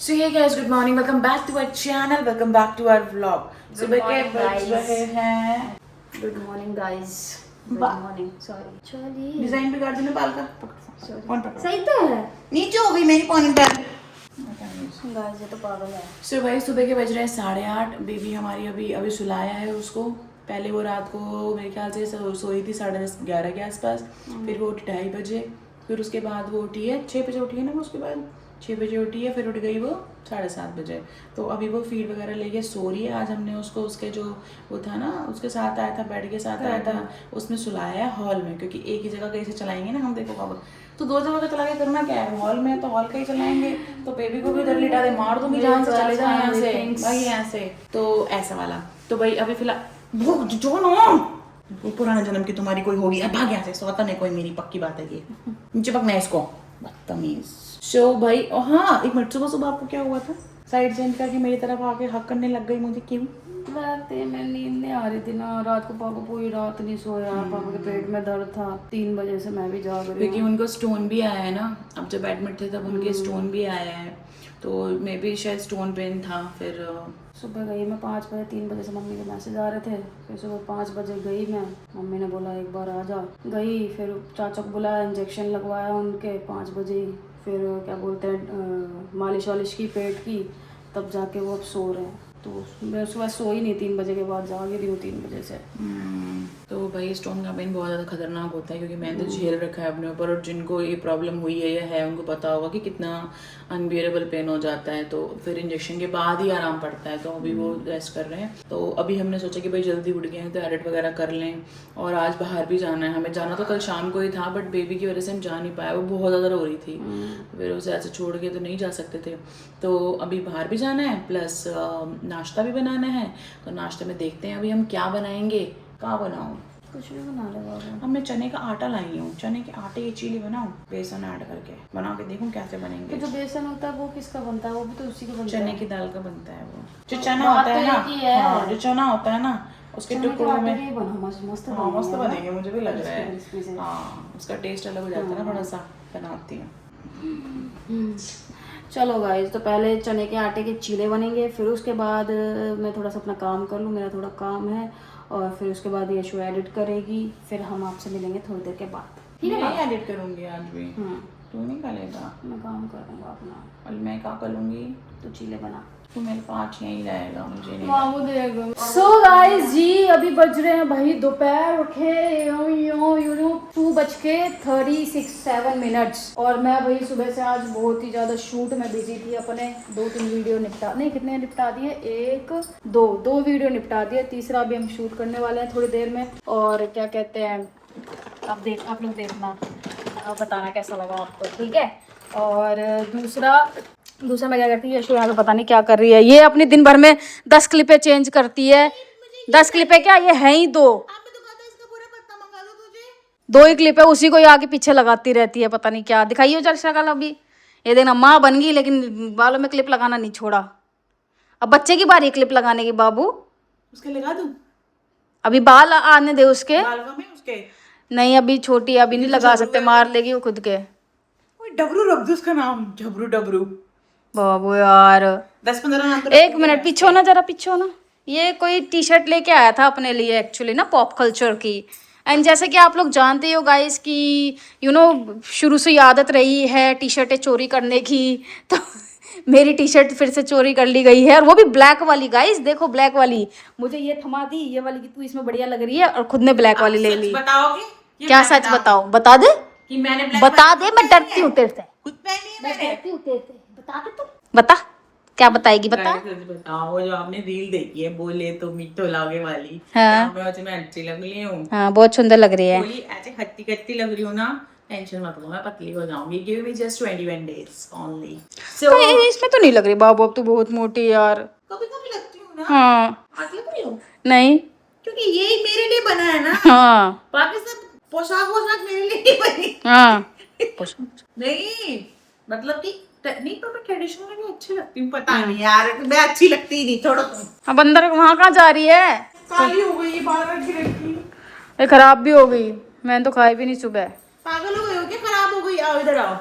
So hey guys, good morning. Welcome back to our channel. Welcome back to our vlog. सुबह के बज रहे हैं. Good morning guys. Good morning. Sorry चलिए design बिगाड़ देना बाल का. कौन पकड़? सही तो है. नीचे हो गई मेरी पॉनी पैर. गाइस ये तो पागल है. So भाई सुबह के बज रहे हैं 8:30. बेबी हमारी अभी सुलाया है उसको. पहले वो रात को मेरे ख्याल से सोई थी 10:30 11 के आसपास. फिर वो उठी 2:30 बजे. फिर उसके बाद वो उठी है 6 बजे उठी है ना वो. उसके बाद 6 बजे उठी है. फिर उठ गई वो 7:30 बजे. तो अभी वो फीड वगैरह लेके सो रही है. आज हमने उसको उसके जो वो था ना उसके साथ आया था, बेड के साथ आया था, उसमें सुलाया है हॉल में. क्योंकि एक ही जगह कैसे चलाएंगे ना हम. देखो बाबा तो 2 जगह का चला के करना क्या है. हॉल में तो हॉल का ही चलाएंगे. तो बेबी को भी उधर लिटा दे. मार दूंगी जान से. चले जाए यहाँ से भाई, यहाँ से. तो ऐसा वाला. तो भाई अभी फिलहाल वो जो ना वो पुराने जन्म की तुम्हारी कोई होगी. अब भाग यहाँ से. सोता नहीं कोई. मेरी पक्की बात है ये. नीचे पकना है इसको. बदतमीज. सो भाई हाँ एक मिनट. सुबह सुबह आपको क्या हुआ था? साइड चेंज करके मेरी तरफ आके हक करने लग गई. मुझे क्यों? रात में नींद नहीं आ रही थी ना. रात को पापा पूरी रात नहीं सोया. पापा के पेट में दर्द था. 3 बजे से मैं भी जाग रही हूँ. क्योंकि उनको स्टोन भी आया है ना. अब जब एडमिट थे तब उनके स्टोन भी आया है. तो मे भी शायद स्टोन पेन था. फिर सुबह गई मैं 5 बजे. 3 बजे से मम्मी के मैसेज आ रहे थे. फिर सुबह 5 बजे गई मैं. मम्मी ने बोला एक बार आ जा. गई. फिर चाचा को बुलाया. इंजेक्शन लगवाया उनके 5 बजे ही. फिर क्या बोलते हैं मालिश वालिश की पेट की. तब जाके वो अब सो रहे हैं. तो मैं सुबह सो ही नहीं. 3 बजे के बाद जाग रही हूँ 3 बजे से. तो भाई स्टोन का पेन बहुत ज़्यादा खतरनाक होता है. क्योंकि मैंने तो झेल रखा है अपने ऊपर. और जिनको ये प्रॉब्लम हुई है या है उनको पता होगा कि कितना अनबियरेबल पेन हो जाता है. तो फिर इंजेक्शन के बाद ही आराम पड़ता है. तो अभी वो रेस्ट कर रहे हैं. तो अभी हमने सोचा कि भाई जल्दी उठ गए हैं तो एडिट वगैरह कर लें. और आज बाहर भी जाना है. हमें जाना तो कल शाम को ही था बट बेबी की वजह से हम जा नहीं पाए. वो बहुत ज़्यादा रो रही थी. फिर उसे ऐसे छोड़ के तो नहीं जा सकते थे. तो अभी बाहर भी जाना है प्लस नाश्ता भी बनाना है. तो नाश्ते में देखते हैं अभी हम क्या बनाएंगे. कहाँ बनाऊँ? कुछ भी बना ले बाबा. अब मैं चने का आटा लाई हूँ. चने के आटे की चीली बनाऊँ बेसन ऐड करके. बना के देखूँ कैसे बनेंगे. तो जो बेसन होता है वो किसका बनता है? वो भी तो उसी का बनता है. चने की दाल का बनता है वो. जो चना होता है ना. हाँ जो चना होता है ना उसके टुकड़ों में मस्त हाँ मस्त बनेंगे. मुझे भी लग रहा है. हाँ उसका टेस्ट अलग हो जाता है ना. थोड़ा सा बनाती हूँ. चलो गाइस. तो पहले चने के आटे के चीले बनेंगे. फिर उसके बाद मैं थोड़ा सा अपना काम कर लूँ. मेरा थोड़ा काम है. और फिर उसके बाद ये शो एडिट करेगी. फिर हम आपसे मिलेंगे थोड़ी देर के बाद. ठीक है. मैं एडिट करूँगी आज भी. तू नहीं करेगा? मैं काम करूँगा अपना. और मैं क्या करूँगी? तो चीले बना. तू मेरे पास यहीं रहेगा. मुझे नहीं. सो गाइस जी अभी बज रहे हैं भाई दोपहर. उठे 2:36 और मैं भाई सुबह से आज बहुत ही ज़्यादा शूट में बिजी थी. अपने 2-3 वीडियो निपटा नहीं कितने निपटा दिए. 1-2 वीडियो निपटा दिए. तीसरा अभी हम शूट करने वाले हैं थोड़ी देर में. और क्या कहते हैं आप लोग देखना. बताना कैसा लगा आपको. ठीक है. और दूसरा मैं क्या करती है. यशु यहाँ पे पता नहीं क्या कर रही है. ये अपनी दिन भर में 10 क्लिपें चेंज करती है. 10 क्लिपें क्या ये हैं ही 2 ही क्लिप है. उसी को ही आगे पीछे लगाती रहती है. पता नहीं क्या दिखाइए चल शक्ल. अभी ये देखना माँ बन गई लेकिन बालों में क्लिप लगाना नहीं छोड़ा. अब बच्चे की बारी क्लिप लगाने की. बाबू उसके लगा दूँ? अभी बाल आने दे उसके. उसके नहीं अभी छोटी अभी नहीं लगा सकते. मार लेगी वो खुद के. डबरू रख दो उसका नाम. झबरू डबरू. बाबू यार 10-15 नाम तो. एक मिनट पीछे हो ना. जरा पीछे हो ना. ये कोई टी शर्ट लेके आया था अपने लिए एक्चुअली ना पॉप कल्चर की. एंड जैसे कि आप लोग जानते हो गाइस कि शुरू से ही आदत रही है टी शर्टें चोरी करने की. तो मेरी टी शर्ट फिर से चोरी कर ली गई है. और वो भी ब्लैक वाली. गाइस देखो ब्लैक वाली. मुझे ये थमा दी ये वाली कि तू इसमें बढ़िया लग रही है. और खुद ने ब्लैक वाली ले ली. बताओगे क्या सच बताओ? बता दे कि मैंने बता दे. मैं डरती हूँ तेरे से. बता दे. तू बता क्या बताएगी. बता. बताओ जो आपने रील देखी है बोले तो मीठो लागे वाली. हाँ मैं अच्छी लग रही हूँ. हाँ बहुत सुंदर लग रही है. बोली ऐसे हट्टी कट्टी लग रही हूँ ना. टेंशन मत लो मैं पतली हो जाऊंगी. Give me just 21 days only. तो इसमें तो नहीं लग रही बाबू. अब तो बहुत मोटी यार. कभी कभी लगती हूँ ना. हाँ आज लग रही हूँ नहीं क्योंकि यही मेरे लिए बना है ना. हाँ बाकी सब पोशाक मेरे लिए नहीं बनी. हाँ नहीं मतलब कि नहीं तो मैं ट्रेडिशनल भी अच्छी लगती हूँ. पता नहीं यार मैं अच्छी लगती ही नहीं. छोड़ो तुम. अब अंदर वहाँ कहाँ जा रही है. काली हो गई ये बाल रख के रखी. ये खराब भी हो गई. मैंने तो खाई भी नहीं सुबह. पागल हो गई हो क्या? खराब हो गई. आओ इधर आओ.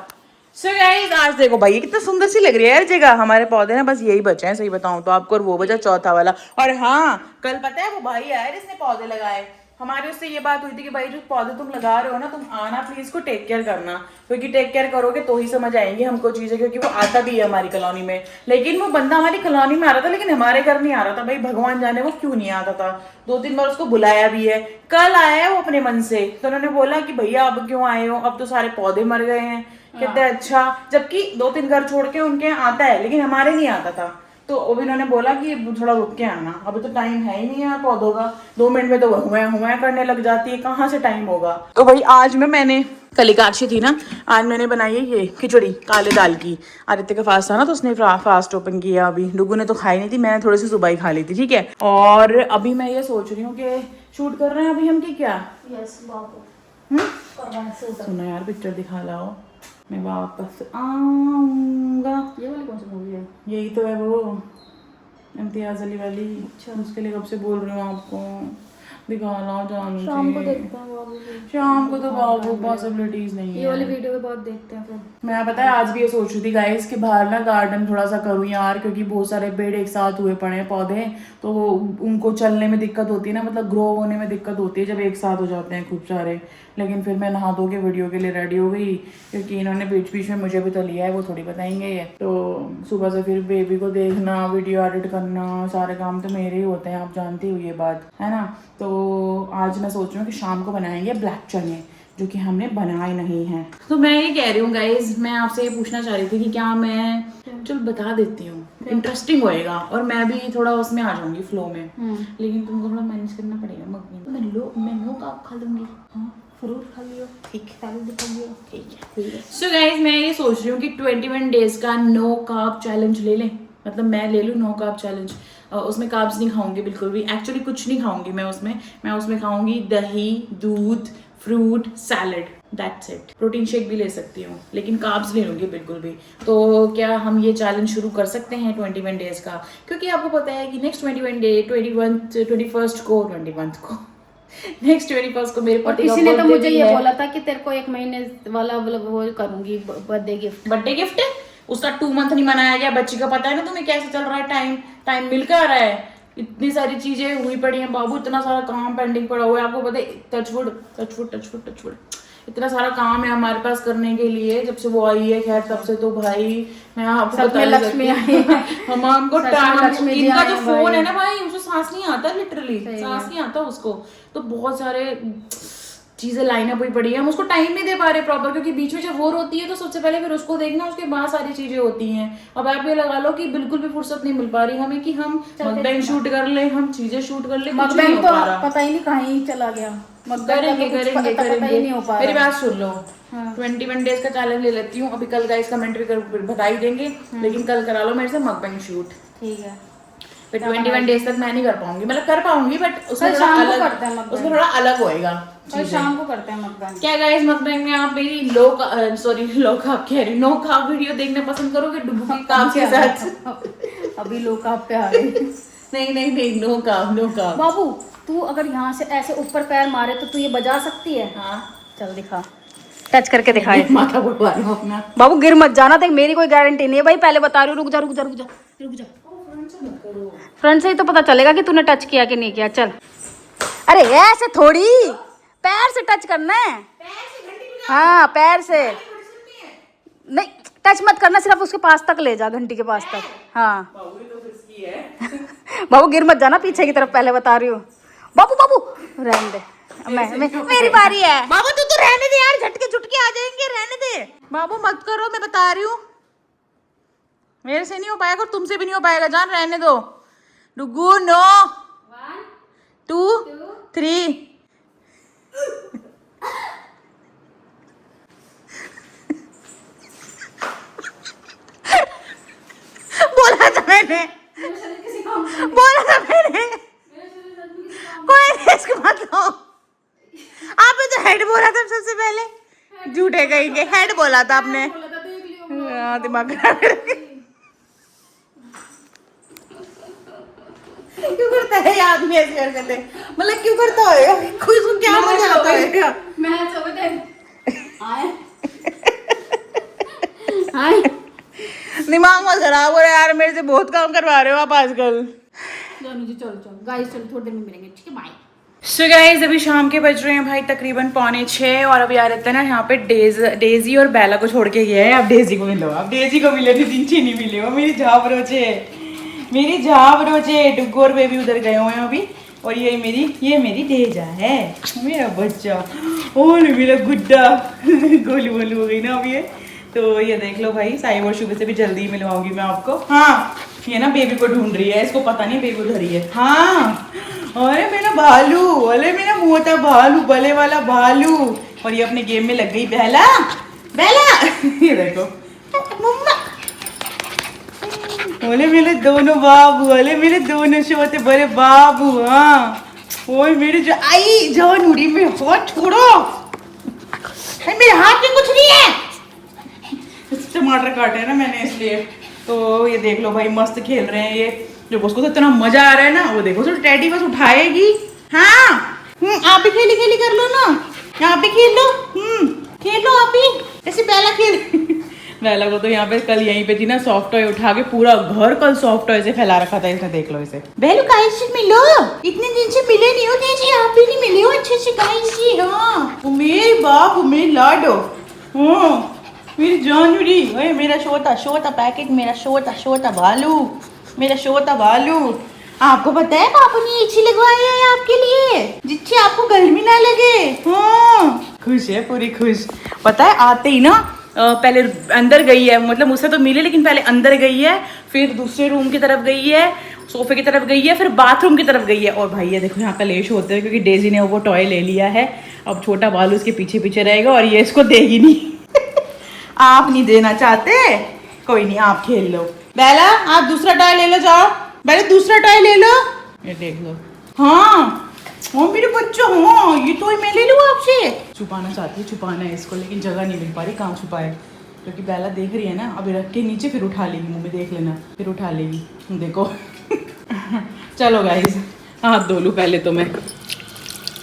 सो गाइस आज देखो भाई ये कितना सुंदर सी लग रही है यार जगह। हमारे पौधे ना बस यही बचे हैं सही बताऊं तो आपको, और वो बचा चौथा वाला। और हाँ कल पता है वो भाई आया जिसने पौधे लगाए, हमारी उससे ये बात हुई थी कि भाई जो पौधे तुम लगा रहे हो ना, तुम आना प्लीज को टेक केयर करना, क्योंकि टेक केयर करोगे तो ही समझ आएंगी हमको चीजें, क्योंकि वो आता भी है हमारी कॉलोनी में। लेकिन वो बंदा हमारी कॉलोनी में आ रहा था लेकिन हमारे घर नहीं आ रहा था। भाई भगवान जाने वो क्यों नहीं आता था। 2-3 बार उसको बुलाया भी है, कल आया है वो अपने मन से। तो उन्होंने बोला कि भैया अब क्यों आए हो, अब तो सारे पौधे मर गए हैं। कहते हैं अच्छा, जबकि 2-3 घर छोड़ के उनके यहाँ आता है लेकिन हमारे नहीं आता था। तो अभी इन्होंने बोला कि थोड़ा रुक के आना, अभी तो टाइम है ही नहीं यार पौधों का। 2 मिनट में तो हुआ करने लग जाती है, कहाँ से टाइम होगा। तो भाई आज मैंने कल एकादशी थी ना, आज मैंने बनाई है ये खिचड़ी काले दाल की। आदित्य का फास्ट था ना तो उसने फास्ट ओपन किया। अभी डुगू ने तो खाई नहीं थी, मैंने थोड़ी सी सुबह ही खा ली थी, ठीक है। और अभी मैं ये सोच रही हूँ कि शूट कर रहे हैं अभी हम कि क्या। यस बाबू सुनो यार पिक्चर दिखा लाओ, मैं वापस आऊंगा। ये वाली कौन सी मूवी है? यही तो है वो इम्तियाज अली वाली। अच्छा उसके लिए कब से बोल रही हूँ आपको, दिखा लाओ जानू शाम को जी। देखते हैं बाबू। शाम को तो बाबू पॉसिबिलिटीज नहीं ये वाली है। वीडियो के बाद देखते हैं फिर। मैं पता है आज भी ये सोच रही थी गाइस कि बाहर ना गार्डन थोड़ा सा करूँ यार, क्योंकि बहुत सारे पेड़ एक साथ हुए पड़े हैं पौधे, तो उनको चलने में दिक्कत होती है ना, मतलब ग्रो होने में दिक्कत होती है जब एक साथ हो जाते हैं खूब सारे। लेकिन फिर मैं नहा धो के वीडियो के लिए रेडी हो गई, क्योंकि इन्होंने बीच बीच में मुझे भी तो लिया है, वो थोड़ी बताएंगे ये। तो सुबह से फिर बेबी को देखना, वीडियो एडिट करना, सारे काम तो मेरे ही होते हैं, आप जानती हो ये बात है ना। तो आज मैं सोच रही हूँ कि शाम को बनाएंगे ब्लैक चने, जो कि हमने बनाए नहीं हैं। तो मैं ये कह रही हूँ गाइज, मैं आपसे ये पूछना चाह रही थी कि क्या मैं चल बता देती हूँ, इंटरेस्टिंग होएगा और मैं भी थोड़ा उसमें आ जाऊंगी फ्लो में। लेकिन तुमको थोड़ा मैनेज करना पड़ेगा मम्मी। तो मैं लो का खा लूंगी। हाँ फ्रूट खा लियो, ठीक है ठीक है। सो गाइज मैं ये सोच रही हूँ कि 21 डेज का नो कार्ब चैलेंज ले लें, मतलब मैं ले लूँ नो कार्ब चैलेंज। उसमें कार्ब्स नहीं खाऊंगी बिल्कुल भी, एक्चुअली कुछ नहीं खाऊंगी मैं उसमें खाऊंगी दही, दूध, fruit, salad, that's it. Protein shake भी ले सकती हूँ लेकिन कार्ब्स नहीं लूंगी बिल्कुल भी। तो क्या हम ये चैलेंज शुरू कर सकते हैं 21 डेज का, क्योंकि आपको पता है कि नेक्स्ट 21 डे 21st को नेक्स्ट 21st को मेरे पति का किसी ने तो birthday मुझे भी ये है। बोला था कि तेरे को 1 महीने वाला वो करूंगी बर्थडे गिफ्ट। उसका 2 मंथ नहीं मनाया गया। बच्ची का पता है ना तुम्हें कैसे चल रहा है, टाइम मिल कर रहा है। इतनी सारी चीजें हुई पड़ी हैं बाबू, इतना सारा काम पेंडिंग पड़ा हुआ है। आपको पता है टचवुड इतना सारा काम है हमारे पास करने के लिए जब से वो आई है। खैर तब से तो भाई मैं आपको बता नहीं लक्ष्मी आई है। हम हमको लक्ष्मी जी इनका आई जो हैं फोन भाई। है ना भाई, उसको सांस नहीं आता, लिटरली सांस नहीं आता उसको। तो बहुत सारे चीजें लाइन अप हुई पड़ी है, हम उसको टाइम नहीं दे पा रहे प्रॉपर, क्योंकि बीच में जब वोर होती है तो सबसे पहले फिर उसको देखना, उसके बाद सारी चीजें होती हैं। अब आप ये लगा लो कि बिल्कुल भी फुर्सत नहीं मिल पा रही हमें कि हम मकबैंग शूट कर ले, हम चीजें शूट कर ले, कुछ नहीं मकबैंग हो तो पा रहा। पता ही नहीं कहाँ ही चला गया। करेंगे मेरी बात सुन लो। हाँ। 21 डेज का चैलेंज ले लेती हूँ। अभी कल गाइस कमेंट भी बता ही देंगे, लेकिन कल करा लो मेरे से मकबैंग शूट, ठीक है। फिर 21 डेज तक मैं नहीं कर पाऊंगी, मतलब कर पाऊंगी बट उसमें कल थोड़ा शाम को अलग, करते हैं मकबैंग। उसमें थोड़ा अलग होएगा। कल शाम को करते हैं मकबैंग। क्या गाइस मकबैंग में आप मेरी लो कार्ब कह रही, नो कार्ब वीडियो देखना पसंद करोगे डुबू की कार्ब के साथ? अभी लो कार्ब पे आ गए। नहीं नो कार्ब। बाबू तू अगर यहाँ से ऐसे ऊपर पैर मारे तो तू ये बजा सकती है? हाँ चल दिखा, टच करके दिखाए। माथा बुड़वा लो अपना। बाबू गिर मत जाना, देख मेरी कोई गारंटी नहीं है भाई, पहले बता रही हूँ। रुक जा। फ्रंट से ही तो पता चलेगा कि तूने टच किया कि नहीं किया। चल, अरे ऐसे थोड़ी, पैर से टच करना है। हाँ पैर से नहीं, टच मत करना, सिर्फ उसके पास तक ले जा, घंटी के पास तक। हाँ बाबू गिर मत जाना पीछे की तरफ, पहले बता रही हूँ। बाबू रहने दे, मेरी बारी है। बाबू तू तो रहने दे यार, झटके झुटके आ जाएंगे, रहने दे बाबू, मत करो, मैं बता रही हूँ मेरे से नहीं हो पाएगा और तुमसे भी नहीं हो पाएगा, जान रहने दो। डुगू नो 1 2 3 बोला था मैंने कोई रिस्क मत लो। आपने तो हेड बोला था सबसे पहले, झूठे कहेंगे, हेड बोला था आपने। हाँ दिमाग खराब करके क्यों करता है आदमी ऐसे करते, मतलब क्यों करता होगा, कोई उसको क्या मजा आता है? मैं आए हाय दिमाग मत खराब हो रहा है यार, मेरे से बहुत काम करवा रहे हो आप आजकल। चलो जी, चलो चलो गाइस, चलो थोड़ी देर में मिलेंगे, ठीक है, बाय। सो गाइज अभी शाम के बज रहे हैं भाई तकरीबन 5:45 और अभी आ रहते हैं ना यहाँ पे डेजी और बेला को छोड़ के गया है। अब डेजी को मिलो, अब डेजी को मिले थे, दिन नहीं मिले वो मेरी झाबरोचे, मेरी झाबरोचे। डुग्गू और बेबी उधर गए हुए हैं अभी, और ये मेरी डेजा है, मेरा बच्चा। ओले मेरा गुड्डा गोलू बोलू हो गई ना अब ये। तो ये देख लो भाई, साई और शुभ से भी जल्दी ही मिलवाऊंगी मैं आपको। हाँ ये ना बेबी को ढूंढ रही है, इसको पता नहीं बेबी उधर ही है। हाँ अरे मेरा भालू, अरे मेरा मोटा भालू, बले वाला भालू। और ये अपने गेम में लग गई। बेला बेला ये देखो मम्मा, ओले मेरे दोनों बाबू, अरे मेरे दोनों छोटे बड़े बाबू। हाँ ओए मेरे जो आई जान उड़ी में, हाथ छोड़ो, मेरे हाथ में कुछ नहीं है। टमाटर काटे हैं ना मैंने इसलिए। तो ये देख लो भाई मस्त खेल रहे हैं ये, जो उसको तो इतना मजा आ रहा है ना। वो देखो तो टैडी बस उठाएगी। हाँ आप भी खेली खेली कर लो ना, आप भी खेल लो। खेल लो आप भी, ऐसे बेला खेल। बेला को तो यहाँ पे कल यहीं पे थी ना, सॉफ्ट टॉय उठा के पूरा घर कल सॉफ्ट टॉय से फैला रखा था इसने। देख लो इसे। बेलू गाइस से मिलो, इतने दिन से मिले नहीं हो जैसे आप भी नहीं मिले हो अच्छे से गाइस जी। हाँ वो मेरे बाप, मेरी लाडो, हाँ मेरी जानवरी। ओए मेरा छोटा छोटा पैकेट, मेरा छोटा छोटा भालू, मेरा छोटा भालू। आपको पता है पापा ने एसी लगवाया है आपके लिए, जिससे आपको गर्मी ना लगे। हाँ खुश है, पूरी खुश। पता है आते ही ना पहले अंदर गई है, मतलब मुझसे तो मिले लेकिन पहले अंदर गई है, फिर दूसरे रूम की तरफ गई है, सोफे की तरफ गई है, फिर बाथरूम की तरफ गई है। और भाई ये देखो यहाँ कलेश होते हैं क्योंकि डेजी ने वो टॉय ले लिया है। अब छोटा भालू उसके पीछे पीछे रहेगा और ये इसको देगी नहीं। आप नहीं देना चाहते, कोई नहीं आप खेल लो। बेला आप दूसरा टॉय ले लो, जाओ बेला दूसरा टॉय ले लो। ये देख लो। हाँ वो मेरे बच्चों, हाँ ये टॉय मैं ले लूँ आपसे। छुपाना चाहती है, छुपाना है इसको, लेकिन जगह नहीं मिल पा रही कहाँ छुपाए, क्योंकि बेला देख रही है ना। अभी रख के नीचे फिर उठा लेगी, मुँह में देख लेना, फिर उठा लेगी। देखो चलो गाइज हाथ धो लूँ पहले तो मैं,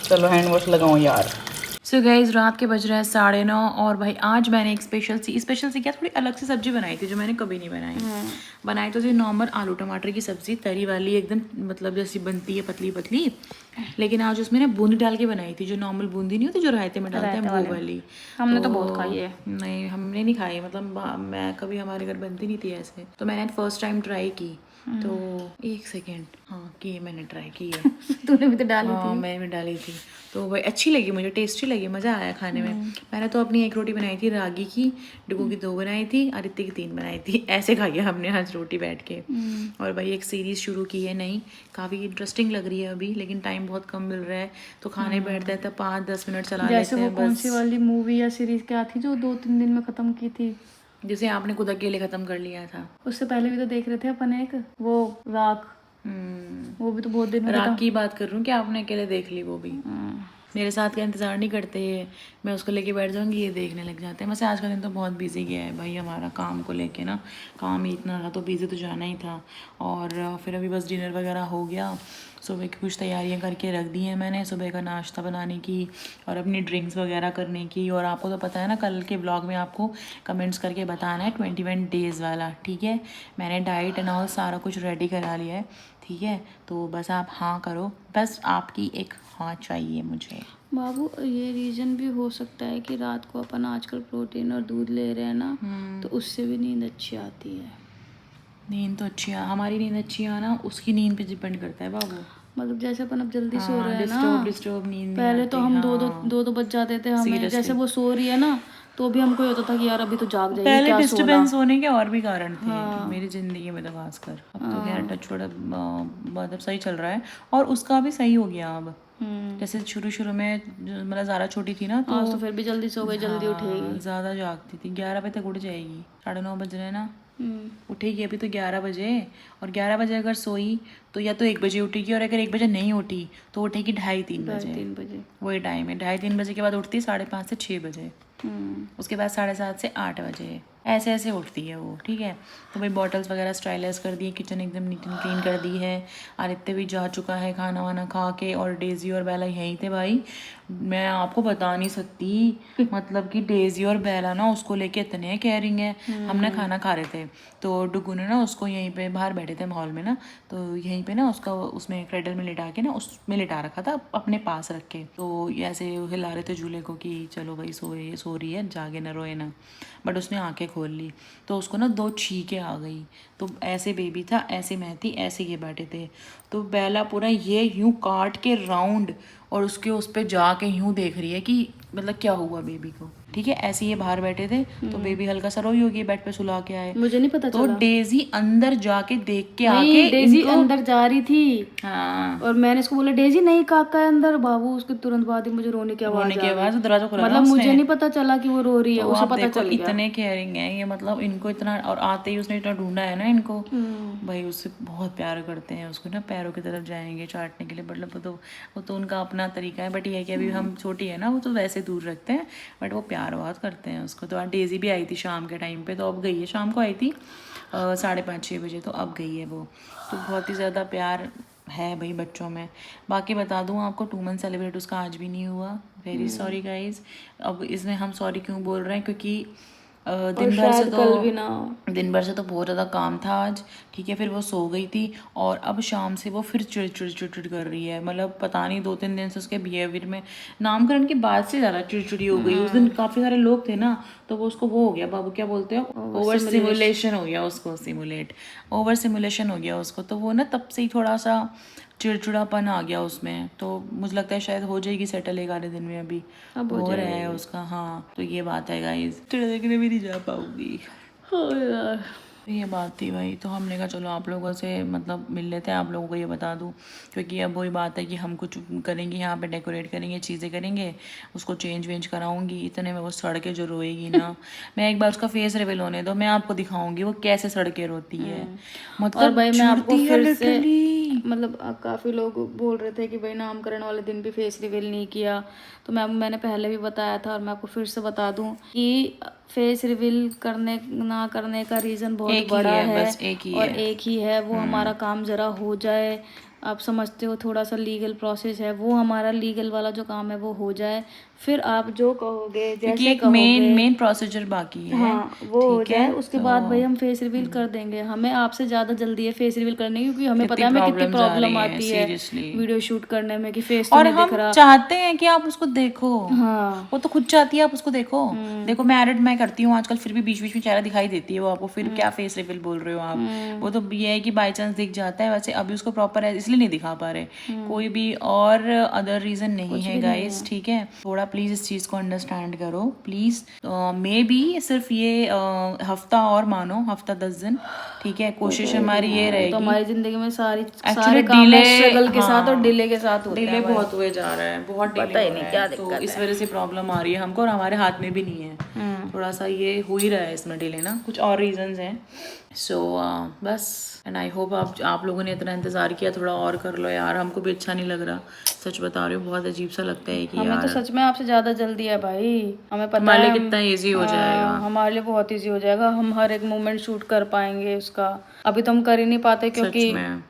चलो हैंड वॉश लगाऊँ यार। सो गाइज रात के बज रहे हैं 9:30 और भाई आज मैंने एक स्पेशल सी क्या थोड़ी अलग सी सब्जी बनाई थी जो मैंने कभी नहीं बनाई। बनाई तो थी नॉर्मल आलू टमाटर की सब्जी, तरी वाली एकदम, मतलब जैसी बनती है पतली पतली, लेकिन आज उसमें ना बूंदी डाल के बनाई थी, जो नॉर्मल बूंदी नहीं होती जो रायते में डालते हैं वो वाली। हमने तो बहुत खाई है। नहीं हमने नहीं खाई, मतलब मैं कभी, हमारे घर बनती नहीं थी ऐसे, तो मैंने फर्स्ट टाइम ट्राई की। तो एक सेकेंड, हाँ की मैंने ट्राई की है। तूने भी तो डाली थी। हाँ मैंने भी डाली थी, तो वही अच्छी लगी मुझे, टेस्टी लगी, मज़ा आया खाने में। मैंने तो अपनी 1 रोटी बनाई थी रागी की, डुगू की 2 बनाई थी, आदित्य की 3 बनाई थी। ऐसे खाई है हमने आज रोटी बैठ के। और भाई एक सीरीज़ शुरू की है नई, काफ़ी इंटरेस्टिंग लग रही है अभी, लेकिन टाइम बहुत कम मिल रहा है, तो खाने बैठते हैं तो 5-10 मिनट चला लेते हैं। जैसे वो कौन सी वाली मूवी या सीरीज क्या थी जो 2-3 दिन में खत्म की थी, जिसे आपने खुद अकेले ख़त्म कर लिया था। उससे पहले भी तो देख रहे थे अपन एक, वो राख, वो भी तो बहुत दिन में राग की बात कर रही हूँ कि आपने अकेले देख ली वो भी। मेरे साथ का इंतज़ार नहीं करते, मैं उसको लेके बैठ जाऊँगी, ये देखने लग जाते हैं। वैसे आज का दिन तो बहुत बिजी गया है भाई हमारा, काम को लेके ना, काम ही इतना था तो बिजी तो जाना ही था। और फिर अभी बस डिनर वगैरह हो गया, सुबह की कुछ तैयारियां करके रख दी हैं मैंने, सुबह का नाश्ता बनाने की और अपनी ड्रिंक्स वगैरह करने की। और आपको तो पता है ना, कल के ब्लॉग में आपको कमेंट्स करके बताना है 21 डेज़ वाला, ठीक है। मैंने डाइट एंड ऑल सारा कुछ रेडी करा लिया है, ठीक है। तो बस आप हाँ करो, बस आपकी एक हाँ चाहिए मुझे। बाबू ये रीज़न भी हो सकता है कि रात को अपन आजकल प्रोटीन और दूध ले रहे हैं ना, तो उससे भी नींद अच्छी आती है। नींद तो अच्छी है, हमारी नींद अच्छी आना उसकी नींद पे डिपेंड करता है बाबू। मतलब जैसे अपन अब जल्दी सो रहे हैं ना, डिस्टर्ब नींद पहले तो हम दो बज जाते थे हमें, जैसे वो सो रही है ना तो भी हमको ये होता था कि यार अभी तो जाग जाएगी, पहले क्या डिस्टर्बेंस होने के और भी कारण थे मेरी ज़िंदगी में तो खासकर। अब तो खैर टच छोड़ा, मतलब सही चल रहा है और उसका भी सही हो गया अब। जैसे शुरू में मतलब ज़्यादा छोटी थी ना, तो फिर भी जल्दी सो गई, जल्दी उठेगी, ज़्यादा जागती थी। 11 बजे तक उठ जाएगी, 9:30 बज रहे हैं ना, उठेगी अभी तो 11 बजे। और 11 बजे अगर सोई तो या तो 1 बजे उठेगी, और अगर 1 बजे नहीं उठी तो उठेगी 2:30-3 बजे। वही टाइम है, 2:30-3 बजे के बाद उठती 5:30 से 6 बजे, उसके बाद 7:30 से 8 बजे, ऐसे ऐसे उठती है वो, ठीक है। तो भाई बॉटल्स वगैरह स्टाइलाइज कर दी है, किचन एकदम नीट एंड क्लीन कर दी है। आदित्य भी जा चुका है खाना वाना खा के, और डेजी और बेला यहीं थे भाई। मैं आपको बता नहीं सकती, मतलब कि डेजी और बेला ना उसको लेके इतने केयरिंग है। हमने खाना खा रहे थे तो डुगू ने ना उसको यहीं पे बाहर बैठे थे हॉल में ना, तो यहीं पे ना उसका उसमें क्रेडल में लिटा के ना उसमें लिटा रखा था अपने पास रख के, तो ऐसे हिला रहे थे झूले को कि चलो भाई सो रही है, जागे ना रोए ना। बट उसने आंखें खोल ली तो उसको ना 2 छींकें आ गई। तो ऐसे बेबी था, ऐसे मैं थी, ऐसे ये बैठे थे। तो बेला पूरा ये यूं काट के राउंड और उसके उस पे जाके यूं देख रही है कि मतलब क्या हुआ बेबी को। ठीक है, ऐसे ये बाहर बैठे थे तो बेबी हल्का सा रोई होगी, बेड पे सुला के आए। मुझे नहीं पता तो चला। डेजी अंदर जाके देख के नहीं, आके डेजी अंदर जा रही थी। हाँ, और मैंने उसको बोला डेजी नहीं काका है अंदर। बाबू उसके तुरंत बाद ही मुझे रोने की आवाज रोने की आ आवाज, गई। दरवाजा खुला मतलब मुझे नहीं पता चला कि वो रो रही है, तो उसे आप पता देखो चल गया। इतने केयरिंग है ये, मतलब इनको इतना, और आते ही उसने इतना ढूंढा है ना इनको, भाई उससे बहुत प्यार करते हैं उसको ना, पैरों की तरफ जाएंगे चाटने के लिए। मतलब वो तो उनका अपना तरीका है। बट ये है कि अभी हम छोटी है ना, वो तो वैसे दूर रखते हैं, बट वो प्यार बहुत करते हैं उसको। तो आज डेजी भी आई थी शाम के टाइम पे, तो अब गई है, शाम को आई थी 5:30-6 बजे, तो अब गई है वो। तो बहुत ही ज़्यादा प्यार है भाई बच्चों में। बाकी बता दूं आपको 2 मंथ सेलिब्रेट उसका आज भी नहीं हुआ। Very sorry guys. अब इसमें हम सॉरी क्यों बोल रहे हैं, क्योंकि दिन भर से कल भी ना दिन भर से तो बहुत ज़्यादा काम था आज। ठीक है, फिर वो सो गई थी और अब शाम से वो फिर चिड़चिड़ कर रही है। मतलब पता नहीं 2-3 दिन से उसके बिहेवियर में, नामकरण के बाद से ज़्यादा चिड़चिड़ी हो गई। उस दिन काफ़ी सारे लोग थे ना, तो वो उसको वो हो गया, बाबू क्या बोलते हो, ओवर सिमुलेशन हो गया उसको, ओवर सिमुलेशन हो गया उसको। तो वो ना तब से ही थोड़ा सा चिड़चिड़ापन आ गया उसमें। तो मुझे लगता है शायद हो जाएगी सेटल 1 आधे दिन में, अभी हो रहा है उसका। हाँ, तो ये बात है गाइस, देखने भी नहीं जा पाऊंगी। तो ये बात थी भाई। तो हमने कहा चलो आप लोगों से मतलब मिल लेते हैं, आप लोगों को ये बता दूं, क्योंकि अब वही बात है कि हम कुछ करेंगे यहाँ पे, डेकोरेट करेंगे, चीज़ें करेंगे, उसको चेंज वेंज कराऊंगी। इतने में वो सड़के जो रोएगी ना, मैं एक बार उसका फेस रिवील होने दो, मैं आपको दिखाऊंगी वो कैसे सड़के रोती है। मतलब और भाई मैं आपको चिढ़ती है फिर से literally। मतलब काफ़ी लोग बोल रहे थे कि भाई नामकरण वाले दिन भी फेस रिवील नहीं किया। तो मैंने पहले भी बताया था और मैं आपको फिर से बता दूं कि फेस रिवील करने ना करने का रीज़न बहुत बड़ा है, बस एक ही और है। एक ही है, वो हमारा काम ज़रा हो जाए। आप समझते हो थोड़ा सा लीगल प्रोसेस है, वो हमारा लीगल वाला जो काम है वो हो जाए, फिर आप जो कहोगे जैसे एक कहोगे मेन प्रोसीजर बाकी है। हाँ वो हो ठीक है, जाए, उसके बाद तो भाई हम फेस रिवील कर देंगे। हमें आपसे ज़्यादा जल्दी है फेस रिवील करने की, क्योंकि हमें पता है हमें कितनी प्रॉब्लम्स आ प्रॉब्लम रही हैं आती है सीरियसली, वीडियो शूट करने में कि फेस तो और नहीं दिख हम रहा। चाहते हैं कि आप उसको देखो। हाँ वो तो खुद चाहती है आप उसको देखो। देखो मैं एडिट मैं करती हूँ आजकल, फिर भी बीच बीच में चेहरा दिखाई देती है वो आपको, फिर क्या फेस रिवील बोल रहे हो आप। वो तो ये है कि बाई चांस दिख जाता है, वैसे अभी उसको प्रॉपर है इसलिए नहीं दिखा पा रहे, कोई भी और अदर रीजन नहीं है गाइस। ठीक है, थोड़ा प्लीज इस चीज को अंडरस्टैंड करो प्लीज। मे बी सिर्फ ये हफ्ता और मानो, हफ्ता 10 दिन। ठीक है, कोशिश हमारी ये तो रहेगी। हमारी जिंदगी में सारे एक्चुअली काम डिले, स्ट्रगल के साथ और डिले के साथ होते डिले हैं भाई। बहुत हुए जा रहा है, बहुत डिले हो रहा है, तो इस वजह से प्रॉब्लम आ रही है हमको, और हमारे हाथ में भी नहीं है। थोड़ा सा ये हो ही रहा है इसमें डिले ना, कुछ और रीजंस हैं। सो बस, एंड आई होप आप लोगों ने इतना इंतजार किया, थोड़ा और कर लो यार, हमको भी अच्छा नहीं लग रहा, सच बता रही हूँ, बहुत अजीब सा लगता है कि हमें यार तो सच में आपसे ज़्यादा जल्दी है भाई, हमें पता हमारे है लिए कितना ईजी हो जाएगा। हमारे लिए बहुत इजी हो जाएगा, हम हर एक मोमेंट शूट कर पाएंगे उसका। अभी तो हम कर ही नहीं पाते क्योंकि सच में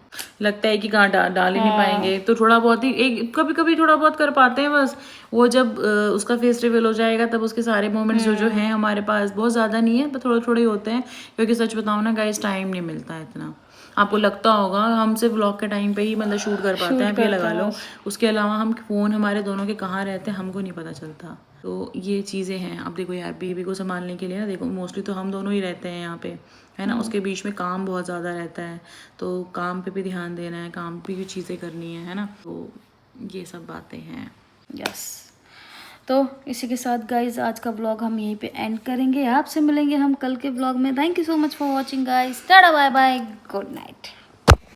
लगता है कि कहाँ डाल ही नहीं पाएंगे, तो थोड़ा बहुत ही एक कभी कभी थोड़ा बहुत कर पाते हैं बस। वो जब उसका फेस रिवील हो जाएगा तब उसके सारे मोमेंट्स जो हैं हमारे पास, बहुत ज़्यादा नहीं है पर थोड़े थोड़े होते हैं, क्योंकि सच बताऊँ ना गाइस टाइम नहीं मिलता है इतना। आपको लगता होगा हम सिर्फ व्लॉग के टाइम पे ही मतलब शूट कर पाते हैं, आप ये लगा लो, उसके अलावा हम फ़ोन हमारे दोनों के कहाँ रहते हैं हमको नहीं पता चलता। तो ये चीज़ें हैं। अब देखो यार बेबी को संभालने के लिए ना, देखो मोस्टली तो हम दोनों ही रहते हैं यहाँ पे, है ना, उसके बीच में काम बहुत ज़्यादा रहता है, तो काम पे भी ध्यान देना है, काम पे भी चीज़ें करनी है ना, तो ये सब बातें हैं। यस, तो इसी के साथ गाइज आज का व्लॉग हम यहीं पे एंड करेंगे। आपसे मिलेंगे हम कल के व्लॉग में। Thank you so much for watching guys, tata bye bye, good night.